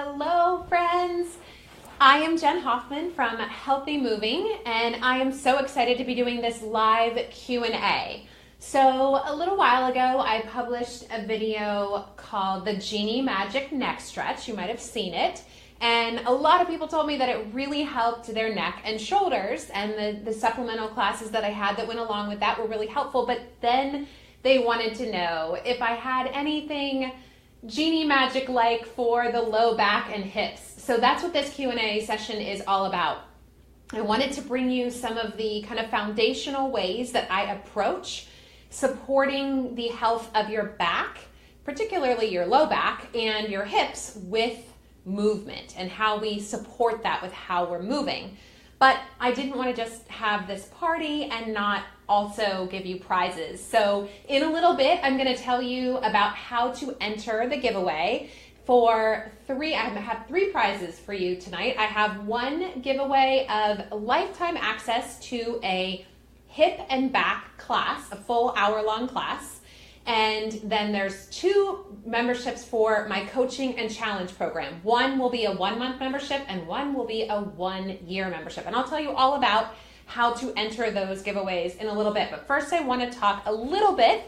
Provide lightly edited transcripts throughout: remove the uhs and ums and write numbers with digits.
Hello, friends. I am Jen Hoffman from Healthy Moving, and I am so excited to be doing this live Q&A. So a little while ago, I published a video called the Genie Magic Neck Stretch. You might have seen it. And a lot of people told me that it really helped their neck and shoulders, and the supplemental classes that I had that went along with that were really helpful. But then they wanted to know if I had anything Genie Magic like for the low back and hips. So that's what this Q&A session is all about. I wanted to bring you some of the kind of foundational ways that I approach supporting the health of your back, particularly your low back and your hips, with movement and how we support that with how we're moving. But I didn't want to just have this party and not also give you prizes. So in a little bit, I'm going to tell you about how to enter the giveaway for I have three prizes for you tonight. I have one giveaway of lifetime access to a hip and back class, a full hour-long class. And then there's two memberships for my coaching and challenge program. One will be a 1-month membership and one will be a 1-year membership. And I'll tell you all about how to enter those giveaways in a little bit. But first I want to talk a little bit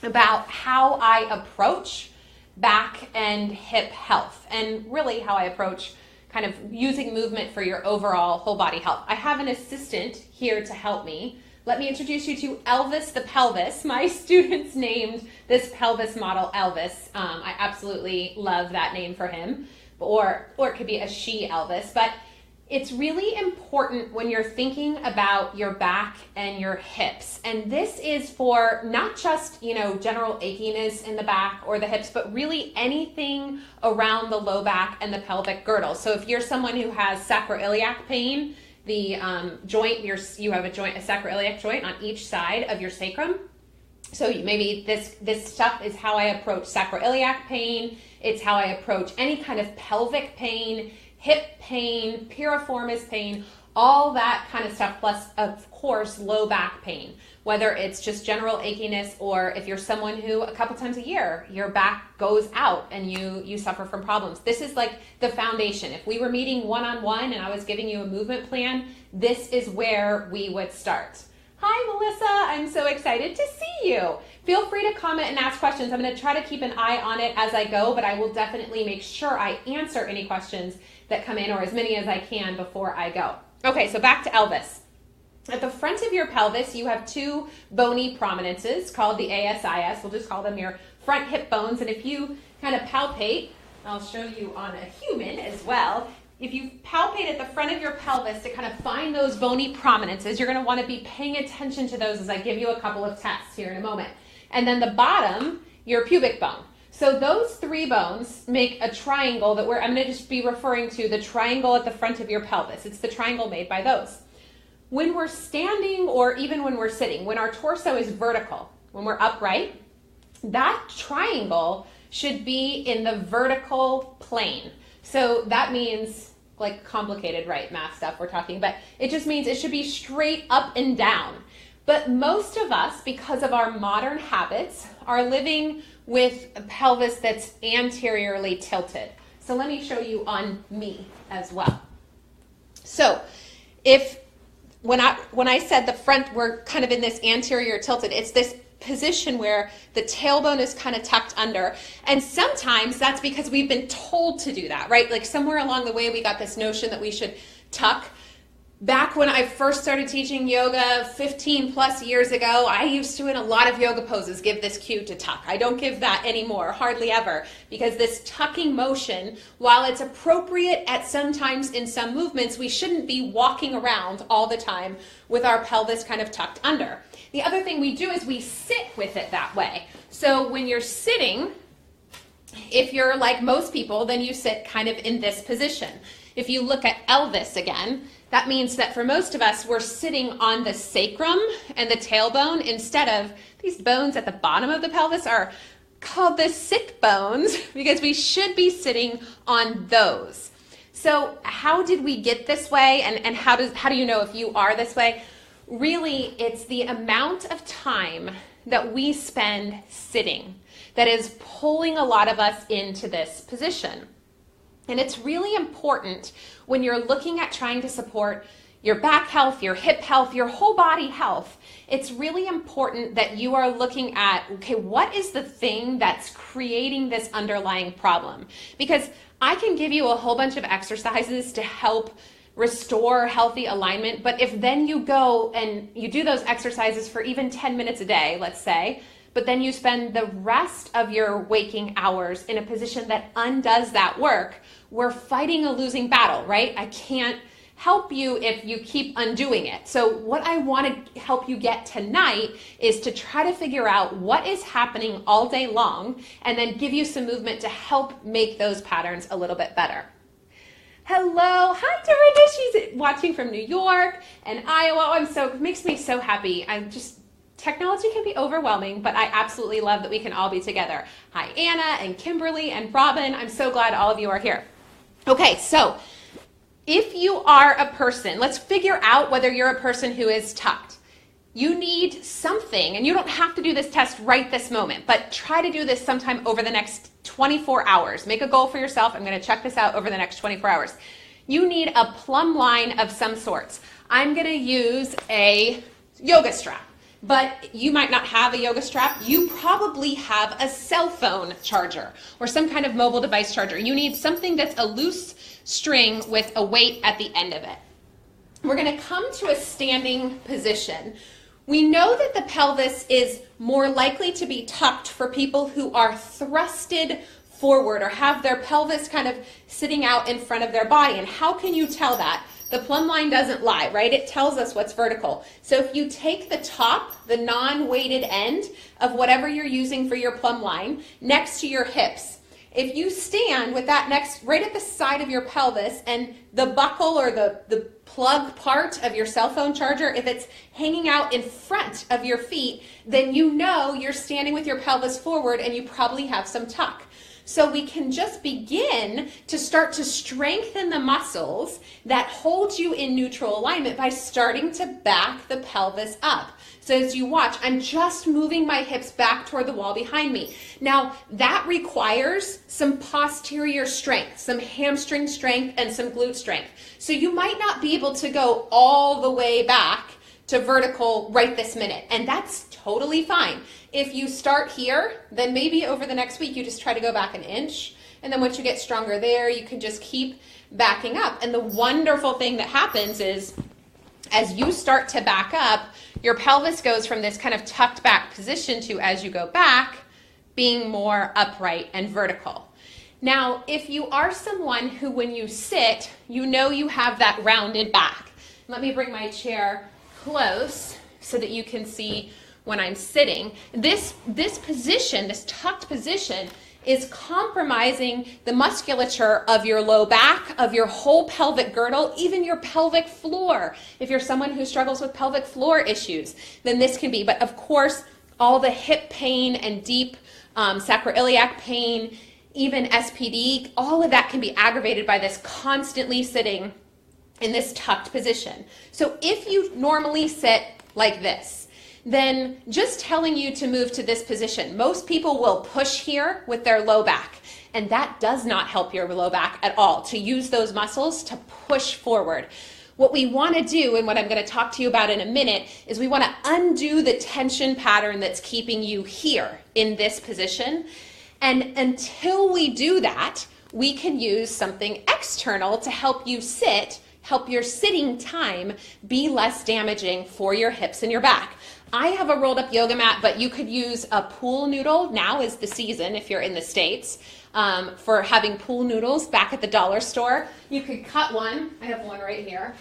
about how I approach back and hip health, and really how I approach kind of using movement for your overall whole body health. I have an assistant here to help me. Let me introduce you to Elvis the Pelvis. My students named this pelvis model Elvis. I absolutely love that name for him, or it could be a she Elvis. But it's really important when you're thinking about your back and your hips. And this is for not just, general achiness in the back or the hips, but really anything around the low back and the pelvic girdle. So if you're someone who has sacroiliac pain, the joint, you have a sacroiliac joint on each side of your sacrum. So maybe this stuff is how I approach sacroiliac pain. It's how I approach any kind of pelvic pain, hip pain, piriformis pain, all that kind of stuff, plus, of course, low back pain, whether it's just general achiness or if you're someone who a couple times a year, your back goes out and you suffer from problems. This is like the foundation. If we were meeting one-on-one and I was giving you a movement plan, this is where we would start. Hi, Melissa. I'm so excited to see you. Feel free to comment and ask questions. I'm going to try to keep an eye on it as I go, but I will definitely make sure I answer any questions that come in, or as many as I can before I go. Okay, so back to Elvis. At the front of your pelvis, you have two bony prominences called the ASIS. We'll just call them your front hip bones. And if you kind of palpate, I'll show you on a human as well. If you palpate at the front of your pelvis to kind of find those bony prominences, you're going to want to be paying attention to those as I give you a couple of tests here in a moment. And then the bottom, your pubic bone. So those three bones make a triangle that I'm going to just be referring to the triangle at the front of your pelvis. It's the triangle made by those. When we're standing, or even when we're sitting, when our torso is vertical, when we're upright, that triangle should be in the vertical plane. So that means, like complicated, right, math stuff we're talking, but it just means it should be straight up and down. But most of us, because of our modern habits, are living with a pelvis that's anteriorly tilted. So let me show you on me as well. So when I said the front, we're kind of in this anterior tilted, it's this position where the tailbone is kind of tucked under. And sometimes that's because we've been told to do that, right? Like somewhere along the way, we got this notion that we should tuck. Back when I first started teaching yoga 15 plus years ago, I used to, in a lot of yoga poses, give this cue to tuck. I don't give that anymore, hardly ever, because this tucking motion, while it's appropriate at sometimes in some movements, we shouldn't be walking around all the time with our pelvis kind of tucked under. The other thing we do is we sit with it that way. So when you're sitting, if you're like most people, then you sit kind of in this position. If you look at Elvis again, that means that for most of us, we're sitting on the sacrum and the tailbone instead of these bones at the bottom of the pelvis are called the sit bones because we should be sitting on those. So how did we get this way, and how do you know if you are this way? Really, it's the amount of time that we spend sitting that is pulling a lot of us into this position. And it's really important when you're looking at trying to support your back health, your hip health, your whole body health. It's really important that you are looking at, okay, what is the thing that's creating this underlying problem? Because I can give you a whole bunch of exercises to help restore healthy alignment, but if then you go and you do those exercises for even 10 minutes a day, let's say, but then you spend the rest of your waking hours in a position that undoes that work, we're fighting a losing battle, right? I can't help you if you keep undoing it. So what I want to help you get tonight is to try to figure out what is happening all day long and then give you some movement to help make those patterns a little bit better. Hello, hi Dorinda, she's watching from New York and Iowa. It makes me so happy. Technology can be overwhelming, but I absolutely love that we can all be together. Hi Anna and Kimberly and Robin, I'm so glad all of you are here. Okay, so if you are a person, let's figure out whether you're a person who is tucked. You need something, and you don't have to do this test right this moment, but try to do this sometime over the next 24 hours. Make a goal for yourself. I'm going to check this out over the next 24 hours. You need a plumb line of some sorts. I'm going to use a yoga strap, but you might not have a yoga strap. You probably have a cell phone charger or some kind of mobile device charger. You need something that's a loose string with a weight at the end of it. We're going to come to a standing position. We know that the pelvis is more likely to be tucked for people who are thrusted forward or have their pelvis kind of sitting out in front of their body. And how can you tell that? The plumb line doesn't lie, right? It tells us what's vertical. So if you take the top, the non-weighted end of whatever you're using for your plumb line next to your hips, if you stand with that next right at the side of your pelvis and the buckle or the plug part of your cell phone charger, if it's hanging out in front of your feet, then you know you're standing with your pelvis forward and you probably have some tuck. So we can just begin to start to strengthen the muscles that hold you in neutral alignment by starting to back the pelvis up. So as you watch, I'm just moving my hips back toward the wall behind me. Now, that requires some posterior strength, some hamstring strength, and some glute strength. So you might not be able to go all the way back to vertical right this minute, and that's totally fine. If you start here, then maybe over the next week you just try to go back an inch, and then once you get stronger there, you can just keep backing up. And the wonderful thing that happens is as you start to back up, your pelvis goes from this kind of tucked back position to, as you go back, being more upright and vertical. Now, if you are someone who when you sit, you know you have that rounded back. Let me bring my chair close so that you can see when I'm sitting. This position, this tucked position, is compromising the musculature of your low back, of your whole pelvic girdle, even your pelvic floor. If you're someone who struggles with pelvic floor issues, then this can be. But of course, all the hip pain and deep sacroiliac pain, even SPD, all of that can be aggravated by this constantly sitting in this tucked position. So if you normally sit like this, then just telling you to move to this position, most people will push here with their low back, and that does not help your low back at all, to use those muscles to push forward. What we want to do, and what I'm going to talk to you about in a minute, is we want to undo the tension pattern that's keeping you here in this position. And until we do that, we can use something external to help you sit, help your sitting time be less damaging for your hips and your back. I have a rolled up yoga mat, but you could use a pool noodle. Now is the season, if you're in the States, for having pool noodles back at the dollar store. You could cut one. I have one right here.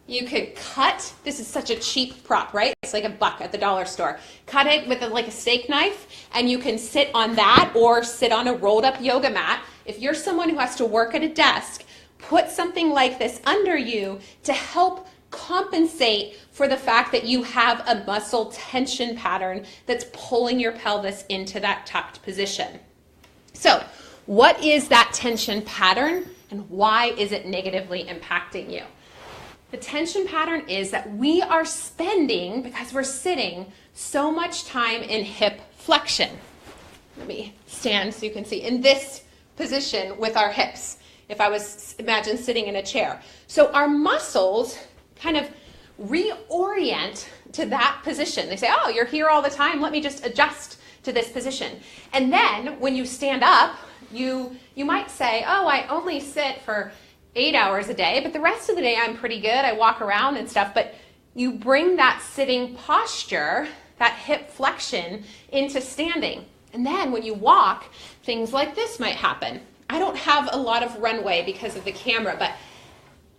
You could cut, this is such a cheap prop, right? It's like $1 at the dollar store. Cut it with like a steak knife, and you can sit on that or sit on a rolled up yoga mat. If you're someone who has to work at a desk, put something like this under you to help compensate for the fact that you have a muscle tension pattern that's pulling your pelvis into that tucked position. So, what is that tension pattern and why is it negatively impacting you? The tension pattern is that we are spending, because we're sitting, so much time in hip flexion. Let me stand so you can see. In this position with our hips. if I was, imagine sitting in a chair. So our muscles kind of reorient to that position. They say, oh, you're here all the time. Let me just adjust to this position. And then when you stand up, you might say, oh, I only sit for 8 hours a day, but the rest of the day I'm pretty good. I walk around and stuff. But you bring that sitting posture, that hip flexion, into standing. And then when you walk, things like this might happen. I don't have a lot of runway because of the camera, but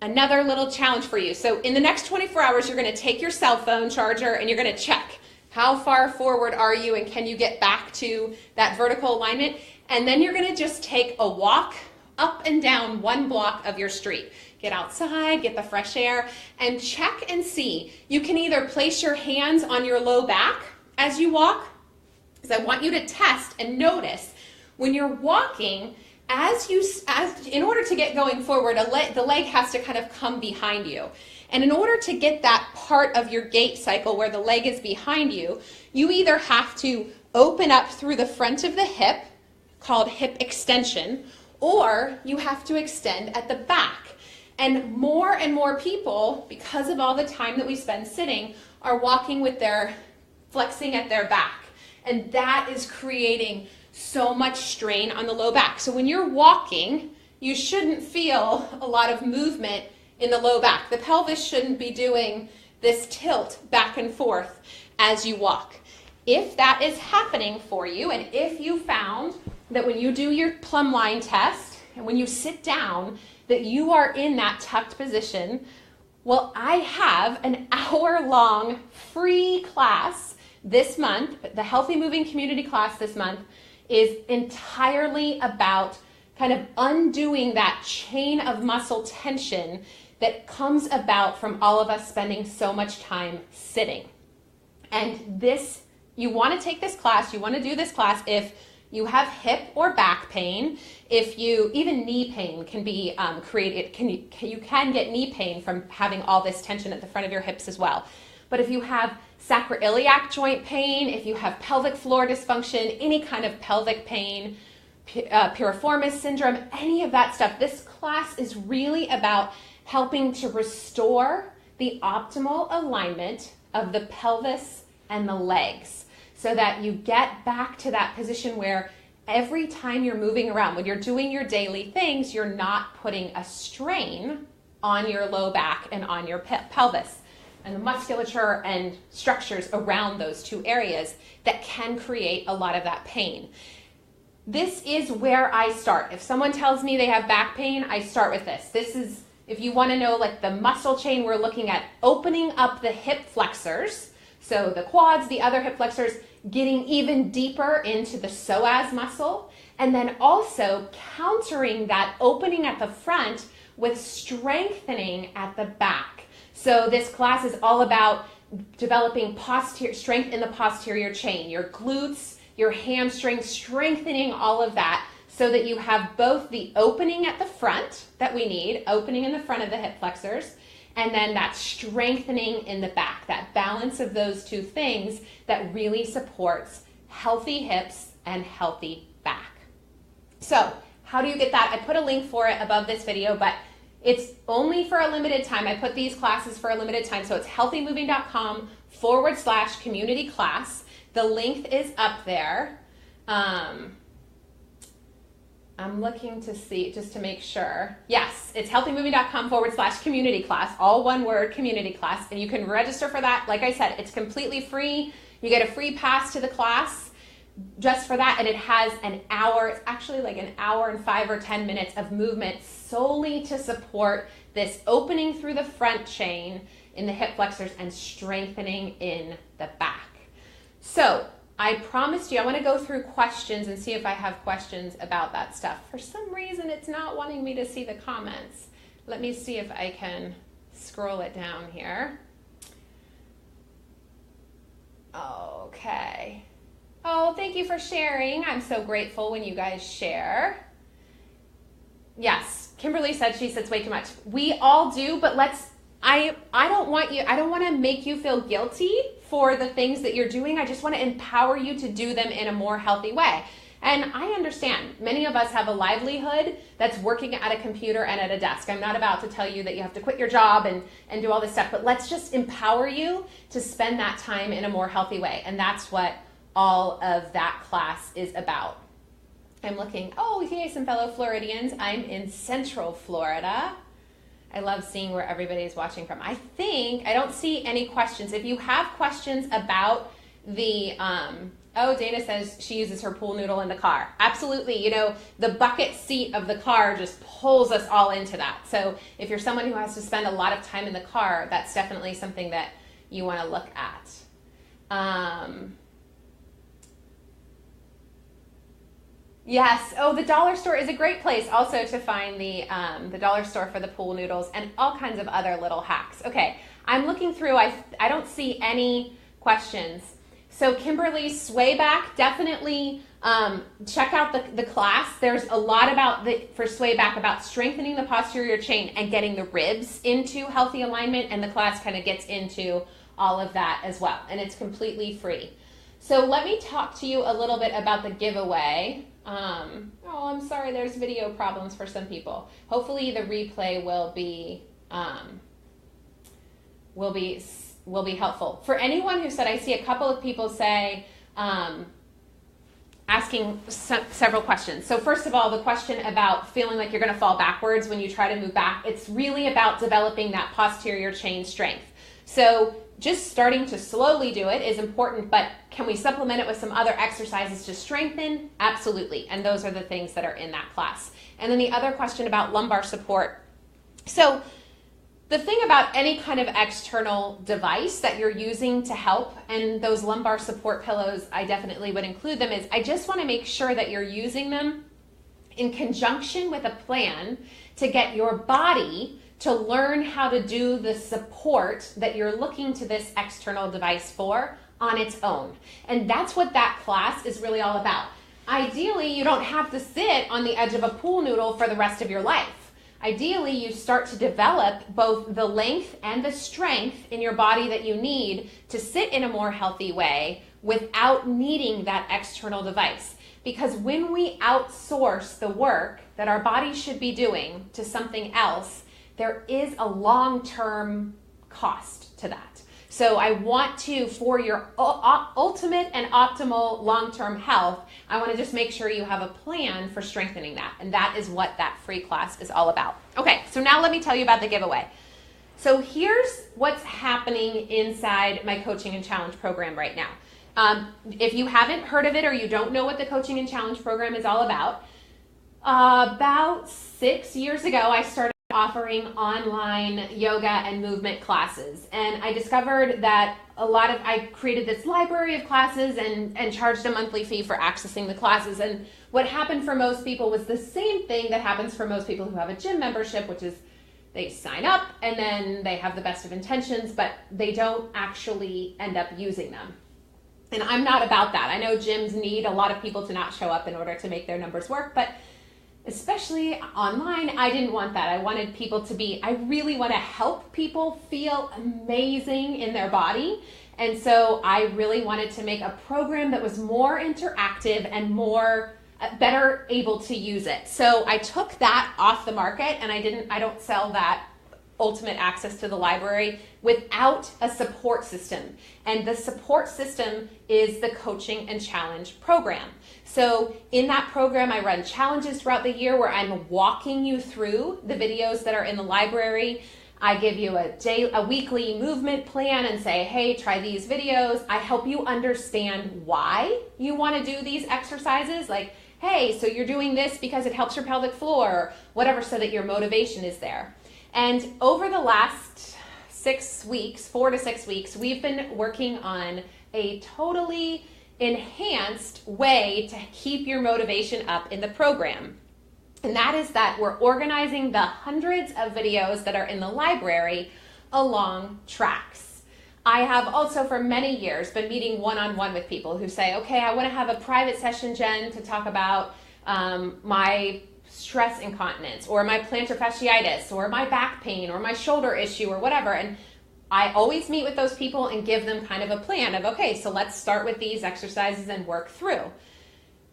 another little challenge for you. So in the next 24 hours, you're going to take your cell phone charger and you're going to check how far forward are you and can you get back to that vertical alignment. And then you're going to just take a walk up and down one block of your street. Get outside, get the fresh air, and check and see. You can either place your hands on your low back as you walk, because I want you to test and notice when you're walking, in order to get going forward, the leg has to kind of come behind you. And in order to get that part of your gait cycle where the leg is behind you, you either have to open up through the front of the hip, called hip extension, or you have to extend at the back. And more people, because of all the time that we spend sitting, are walking with their flexing at their back. And that is creating so much strain on the low back. So when you're walking, you shouldn't feel a lot of movement in the low back. The pelvis shouldn't be doing this tilt back and forth as you walk. If that is happening for you, and if you found that when you do your plumb line test and when you sit down that you are in that tucked position, well, I have an hour-long free class this month. The Healthy Moving Community class this month is entirely about kind of undoing that chain of muscle tension that comes about from all of us spending so much time sitting. And this, you want to take this class, you want to do this class if you have hip or back pain, if you, even knee pain can be created, you can get knee pain from having all this tension at the front of your hips as well. But if you have sacroiliac joint pain, if you have pelvic floor dysfunction, any kind of pelvic pain, piriformis syndrome, any of that stuff, this class is really about helping to restore the optimal alignment of the pelvis and the legs so that you get back to that position where every time you're moving around, when you're doing your daily things, you're not putting a strain on your low back and on your pelvis and the musculature and structures around those two areas that can create a lot of that pain. This is where I start. If someone tells me they have back pain, I start with this. This is, if you want to know like the muscle chain, we're looking at opening up the hip flexors, so the quads, the other hip flexors, getting even deeper into the psoas muscle, and then also countering that opening at the front with strengthening at the back. So this class is all about developing strength in the posterior chain, your glutes, your hamstrings, strengthening all of that so that you have both the opening at the front that we need, opening in the front of the hip flexors, and then that strengthening in the back, that balance of those two things that really supports healthy hips and healthy back. So how do you get that? I put a link for it above this video, but it's only for a limited time. I put these classes for a limited time. So it's healthymoving.com/community class. The link is up there. I'm looking to see, just to make sure. Yes, it's healthymoving.com/community class, all one word, community class. And you can register for that. Like I said, it's completely free. You get a free pass to the class just for that. And it has an hour, it's actually like an hour and 5 or 10 minutes of movement solely to support this opening through the front chain in the hip flexors and strengthening in the back. So I promised you I want to go through questions and see if I have questions about that stuff. For some reason, it's not wanting me to see the comments. Let me see if I can scroll it down here. Okay. Oh, thank you for sharing. I'm so grateful when you guys share. Yes, Kimberly said she sits way too much. We all do, but I don't want to make you feel guilty for the things that you're doing. I just want to empower you to do them in a more healthy way. And I understand many of us have a livelihood that's working at a computer and at a desk. I'm not about to tell you that you have to quit your job and do all this stuff, but let's just empower you to spend that time in a more healthy way. And that's what all of that class is about. I'm looking, oh, yay, some fellow Floridians. I'm in Central Florida. I love seeing where everybody's watching from. I don't see any questions. If you have questions about the, oh, Dana says she uses her pool noodle in the car. Absolutely. You know, the bucket seat of the car just pulls us all into that. So if you're someone who has to spend a lot of time in the car, that's definitely something that you want to look at. Yes. Oh, the dollar store is a great place also to find the dollar store for the pool noodles and all kinds of other little hacks. Okay, I'm looking through. I don't see any questions. So Kimberly, sway back, definitely check out the class. There's a lot for sway back about strengthening the posterior chain and getting the ribs into healthy alignment, and the class kind of gets into all of that as well, and it's completely free. So let me talk to you a little bit about the giveaway. Oh, I'm sorry, there's video problems for some people. Hopefully the replay will be helpful. For anyone who said, I see a couple of people say, asking several questions. So first of all, the question about feeling like you're going to fall backwards when you try to move back, it's really about developing that posterior chain strength. So just starting to slowly do it is important, but can we supplement it with some other exercises to strengthen? Absolutely. And those are the things that are in that class. And then the other question about lumbar support. So the thing about any kind of external device that you're using to help, and those lumbar support pillows, I definitely would include them, is I just want to make sure that you're using them in conjunction with a plan to get your body to learn how to do the support that you're looking to this external device for on its own. And that's what that class is really all about. Ideally, you don't have to sit on the edge of a pool noodle for the rest of your life. Ideally, you start to develop both the length and the strength in your body that you need to sit in a more healthy way without needing that external device. Because when we outsource the work that our body should be doing to something else, there is a long-term cost to that. So I want to, for your ultimate and optimal long-term health, I want to just make sure you have a plan for strengthening that. And that is what that free class is all about. Okay, so now let me tell you about the giveaway. So here's what's happening inside my Coaching and Challenge program right now. If you haven't heard of it or you don't know what the Coaching and Challenge program is all about 6 years ago, I started offering online yoga and movement classes. And I discovered that I created this library of classes and charged a monthly fee for accessing the classes. And what happened for most people was the same thing that happens for most people who have a gym membership, which is they sign up and then they have the best of intentions, but they don't actually end up using them. And I'm not about that. I know gyms need a lot of people to not show up in order to make their numbers work, but especially online, I didn't want that. I wanted people I really want to help people feel amazing in their body. And so I really wanted to make a program that was more interactive and better able to use it. So I took that off the market, and I don't sell that ultimate access to the library without a support system. And the support system is the Coaching and Challenge program. So in that program, I run challenges throughout the year where I'm walking you through the videos that are in the library. I give you a weekly movement plan and say, hey, try these videos. I help you understand why you want to do these exercises. Like, hey, so you're doing this because it helps your pelvic floor, or whatever, so that your motivation is there. And over the last 4 to 6 weeks, we've been working on a totally enhanced way to keep your motivation up in the program. And that is that we're organizing the hundreds of videos that are in the library along tracks. I have also for many years been meeting one-on-one with people who say, okay, I want to have a private session, Jen, to talk about my stress incontinence or my plantar fasciitis or my back pain or my shoulder issue or whatever. And I always meet with those people and give them kind of a plan of, okay, so let's start with these exercises and work through.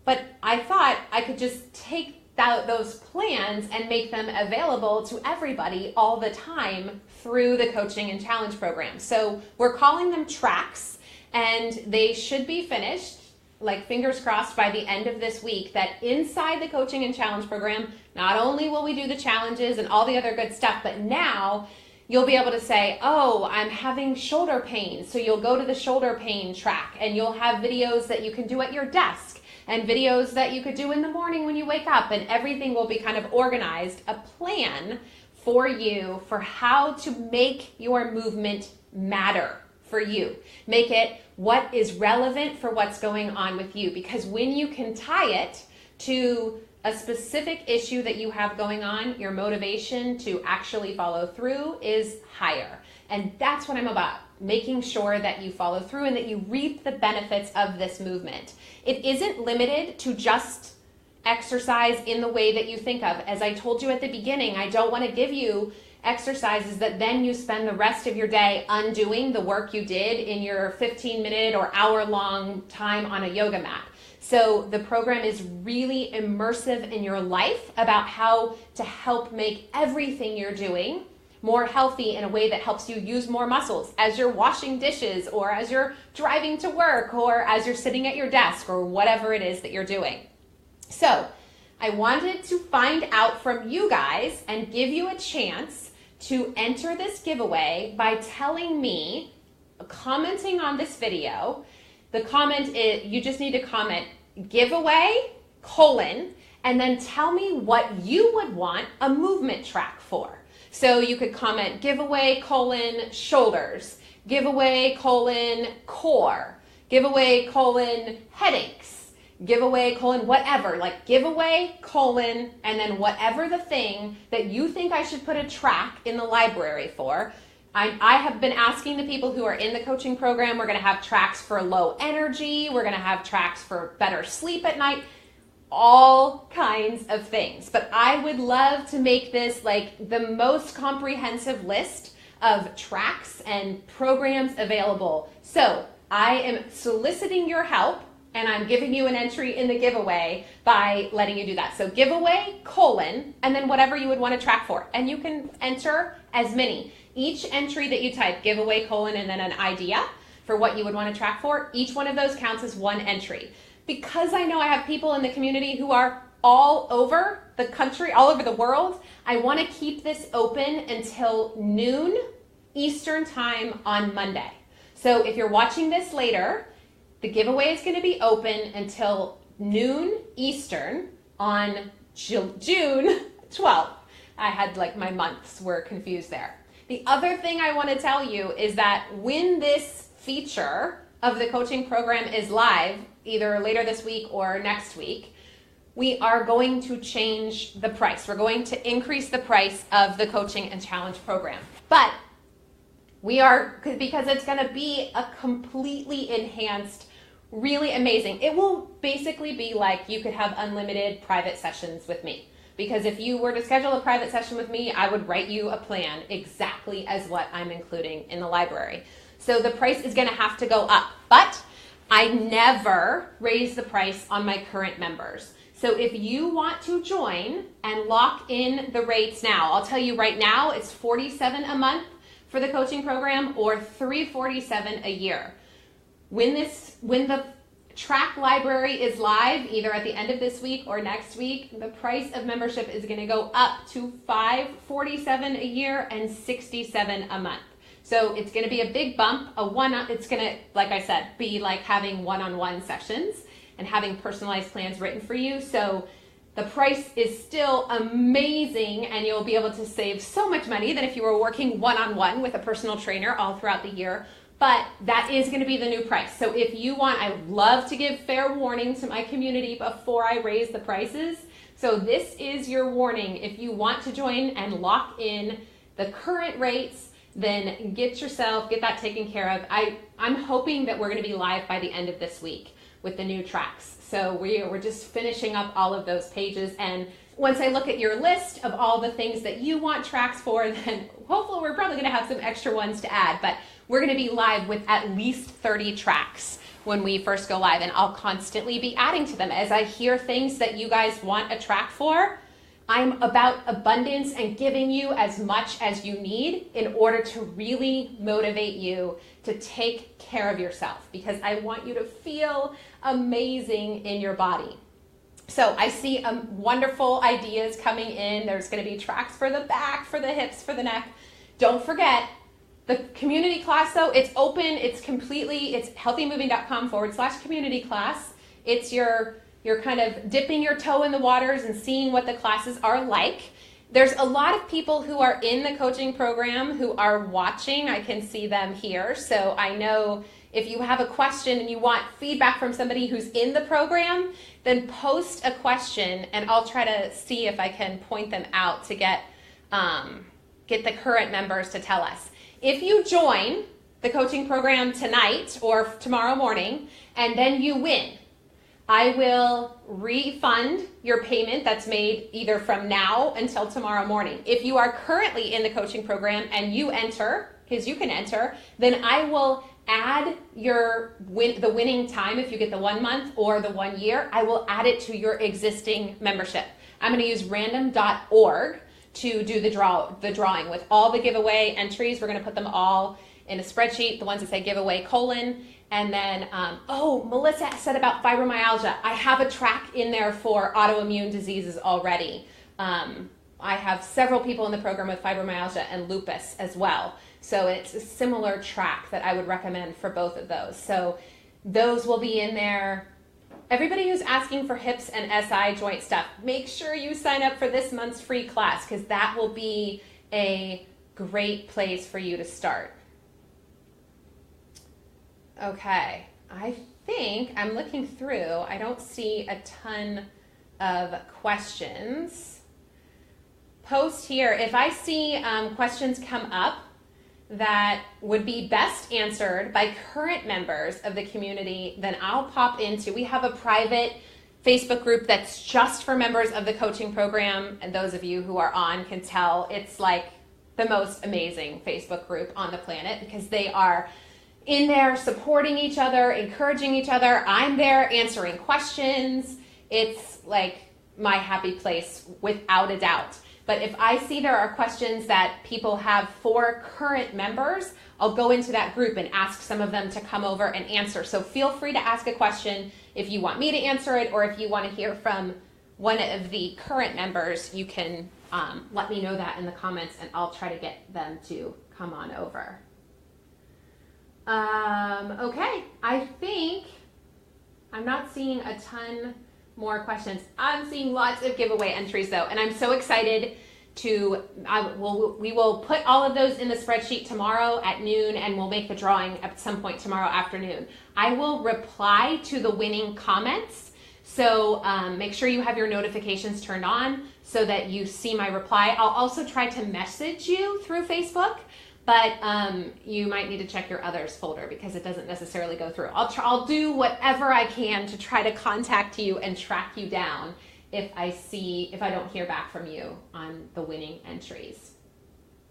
But I thought I could just take those plans and make them available to everybody all the time through the coaching and challenge program. So we're calling them tracks, and they should be finished, like fingers crossed, by the end of this week. That inside the coaching and challenge program, not only will we do the challenges and all the other good stuff, but now you'll be able to say, oh, I'm having shoulder pain. So you'll go to the shoulder pain track, and you'll have videos that you can do at your desk and videos that you could do in the morning when you wake up, and everything will be kind of organized, a plan for you for how to make your movement matter for you. Make it what is relevant for what's going on with you, because when you can tie it to a specific issue that you have going on, your motivation to actually follow through is higher. And that's what I'm about, making sure that you follow through and that you reap the benefits of this movement. It isn't limited to just exercise in the way that you think of. As I told you at the beginning, I don't want to give you exercises that then you spend the rest of your day undoing the work you did in your 15-minute or hour-long time on a yoga mat. So the program is really immersive in your life about how to help make everything you're doing more healthy in a way that helps you use more muscles as you're washing dishes, or as you're driving to work, or as you're sitting at your desk, or whatever it is that you're doing. So I wanted to find out from you guys and give you a chance to enter this giveaway by telling me, commenting on this video. The comment is, you just need to comment giveaway, and then tell me what you would want a movement track for. So you could comment giveaway, shoulders, giveaway, core, giveaway, headaches, giveaway, whatever, like giveaway, and then whatever the thing that you think I should put a track in the library for. I have been asking the people who are in the coaching program, we're going to have tracks for low energy, we're going to have tracks for better sleep at night, all kinds of things. But I would love to make this like the most comprehensive list of tracks and programs available. So I am soliciting your help, and I'm giving you an entry in the giveaway by letting you do that. So giveaway, and then whatever you would want to track for. And you can enter as many. Each entry that you type, giveaway, and then an idea for what you would want to track for, each one of those counts as one entry. Because I know I have people in the community who are all over the country, all over the world, I want to keep this open until noon Eastern time on Monday. So if you're watching this later, the giveaway is going to be open until noon Eastern on June 12th. I had like my months were confused there. The other thing I want to tell you is that when this feature of the coaching program is live, either later this week or next week, we are going to change the price. We're going to increase the price of the coaching and challenge program. But we are, because it's going to be a completely enhanced, really amazing. It will basically be like you could have unlimited private sessions with me. Because if you were to schedule a private session with me, I would write you a plan exactly as what I'm including in the library. So the price is going to have to go up. But I never raise the price on my current members. So if you want to join and lock in the rates now, I'll tell you right now, it's $47 a month for the coaching program, or $347 a year. When the track library is live, either at the end of this week or next week, the price of membership is going to go up to $547 a year and $67 a month. So it's going to be a big bump. It's going to, like I said, be like having one-on-one sessions and having personalized plans written for you. So the price is still amazing, and you'll be able to save so much money than if you were working one-on-one with a personal trainer all throughout the year. But that is going to be the new price. So if you want, I would love to give fair warning to my community before I raise the prices. So this is your warning. If you want to join and lock in the current rates, then get that taken care of. I'm hoping that we're going to be live by the end of this week with the new tracks. So we're just finishing up all of those pages. And once I look at your list of all the things that you want tracks for, then hopefully we're probably going to have some extra ones to add. But we're going to be live with at least 30 tracks when we first go live, and I'll constantly be adding to them as I hear things that you guys want a track for. I'm about abundance and giving you as much as you need in order to really motivate you to take care of yourself, because I want you to feel amazing in your body. So I see wonderful ideas coming in. There's going to be tracks for the back, for the hips, for the neck. Don't forget, the community class, though, it's open. It's healthymoving.com/community class. It's you're kind of dipping your toe in the waters and seeing what the classes are like. There's a lot of people who are in the coaching program who are watching. I can see them here. So I know if you have a question and you want feedback from somebody who's in the program, then post a question and I'll try to see if I can point them out to get the current members to tell us. If you join the coaching program tonight or tomorrow morning and then you win, I will refund your payment that's made either from now until tomorrow morning. If you are currently in the coaching program and you enter, because you can enter, then I will add the winning time. If you get the 1 month or the 1 year, I will add it to your existing membership. I'm going to use random.org to do the drawing with all the giveaway entries. We're going to put them all in a spreadsheet, the ones that say giveaway : and then, Melissa said about fibromyalgia. I have a track in there for autoimmune diseases already. I have several people in the program with fibromyalgia and lupus as well. So it's a similar track that I would recommend for both of those. So those will be in there. Everybody who's asking for hips and SI joint stuff, make sure you sign up for this month's free class, because that will be a great place for you to start. Okay, I think I'm looking through. I don't see a ton of questions. Post here. If I see questions come up that would be best answered by current members of the community, then I'll pop into, we have a private Facebook group that's just for members of the coaching program, and those of you who are on can tell it's like the most amazing Facebook group on the planet, because they are in there supporting each other, encouraging each other. I'm there answering questions. It's like my happy place without a doubt. But if I see there are questions that people have for current members, I'll go into that group and ask some of them to come over and answer. So feel free to ask a question if you want me to answer it, or if you want to hear from one of the current members, you can let me know that in the comments and I'll try to get them to come on over. Okay, I think I'm not seeing a ton more questions. I'm seeing lots of giveaway entries though, and I'm so excited to, we will put all of those in the spreadsheet tomorrow at noon, and we'll make the drawing at some point tomorrow afternoon. I will reply to the winning comments, so make sure you have your notifications turned on so that you see my reply. I'll also try to message you through Facebook, but you might need to check your others folder because it doesn't necessarily go through. I'll do whatever I can to try to contact you and track you down if I don't hear back from you on the winning entries.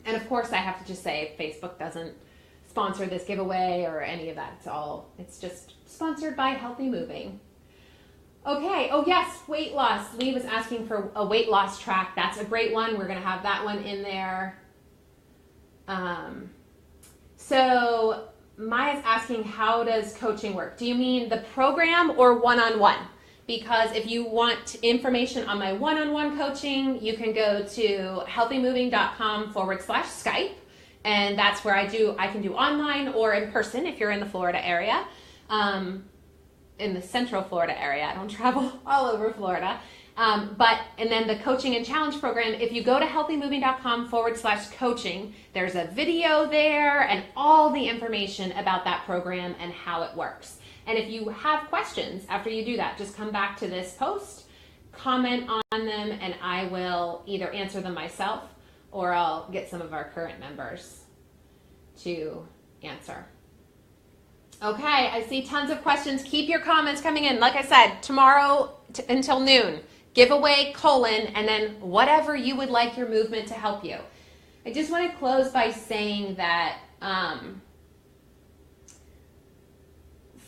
And of course I have to just say Facebook doesn't sponsor this giveaway or any of that. It's just sponsored by Healthy Moving. Okay, oh yes, weight loss. Lee was asking for a weight loss track. That's a great one. We're gonna have that one in there. So Maya's asking, how does coaching work? Do you mean the program or one-on-one? Because if you want information on my one-on-one coaching, you can go to healthymoving.com/Skype, and that's where I can do online or in person if you're in the Florida area, in the Central Florida area. I don't travel all over Florida. And then the coaching and challenge program, if you go to healthymoving.com/coaching, there's a video there and all the information about that program and how it works. And if you have questions after you do that, just come back to this post, comment on them, and I will either answer them myself or I'll get some of our current members to answer. Okay, I see tons of questions. Keep your comments coming in. Like I said, tomorrow until noon. Giveaway : and then whatever you would like your movement to help you. I just want to close by saying that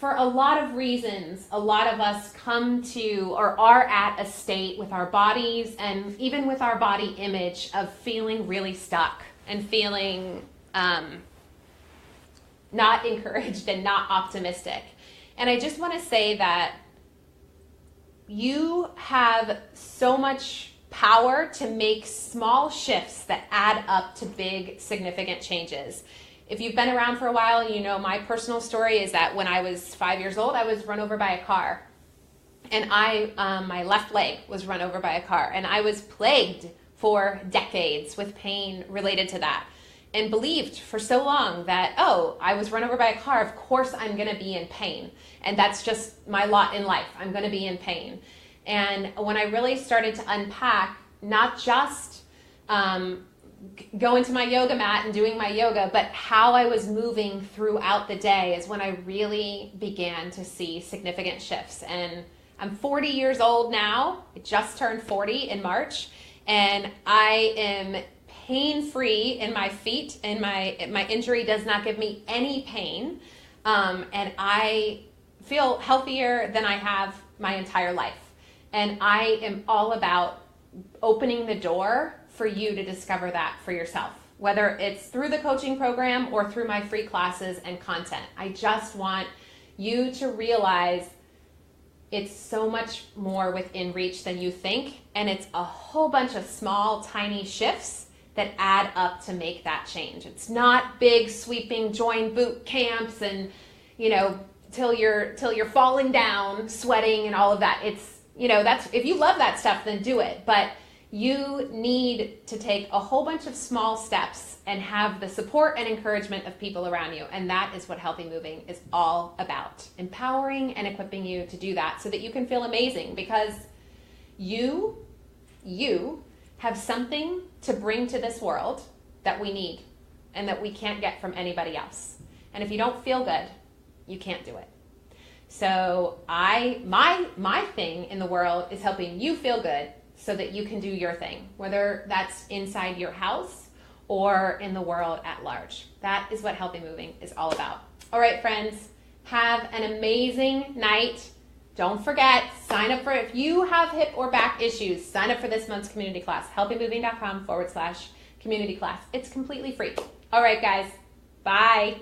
for a lot of reasons, a lot of us come to or are at a state with our bodies and even with our body image of feeling really stuck and feeling not encouraged and not optimistic. And I just want to say that you have so much power to make small shifts that add up to big, significant changes. If you've been around for a while, you know my personal story is that when I was 5 years old, I was run over by a car. And my left leg was run over by a car. And I was plagued for decades with pain related to that. And believed for so long that, oh, I was run over by a car, of course I'm going to be in pain. And that's just my lot in life. I'm going to be in pain. And when I really started to unpack, not just going to my yoga mat and doing my yoga, but how I was moving throughout the day is when I really began to see significant shifts. And I'm 40 years old now. I just turned 40 in March. And I am pain-free in my feet, and my injury does not give me any pain. And I feel healthier than I have my entire life. And I am all about opening the door for you to discover that for yourself, whether it's through the coaching program or through my free classes and content. I just want you to realize it's so much more within reach than you think. And it's a whole bunch of small, tiny shifts that add up to make that change. It's not big, sweeping join boot camps and, you know, till you're falling down, sweating and all of that. It's, you know, that's, if you love that stuff, then do it. But you need to take a whole bunch of small steps and have the support and encouragement of people around you. And that is what Healthy Moving is all about. Empowering and equipping you to do that so that you can feel amazing, because you have something to bring to this world that we need and that we can't get from anybody else. And if you don't feel good, you can't do it. So my thing in the world is helping you feel good so that you can do your thing, whether that's inside your house or in the world at large. That is what Healthy Moving is all about. All right, friends, have an amazing night. Don't forget, sign up for, if you have hip or back issues, sign up for this month's community class, healthymoving.com/community class. It's completely free. All right, guys, bye.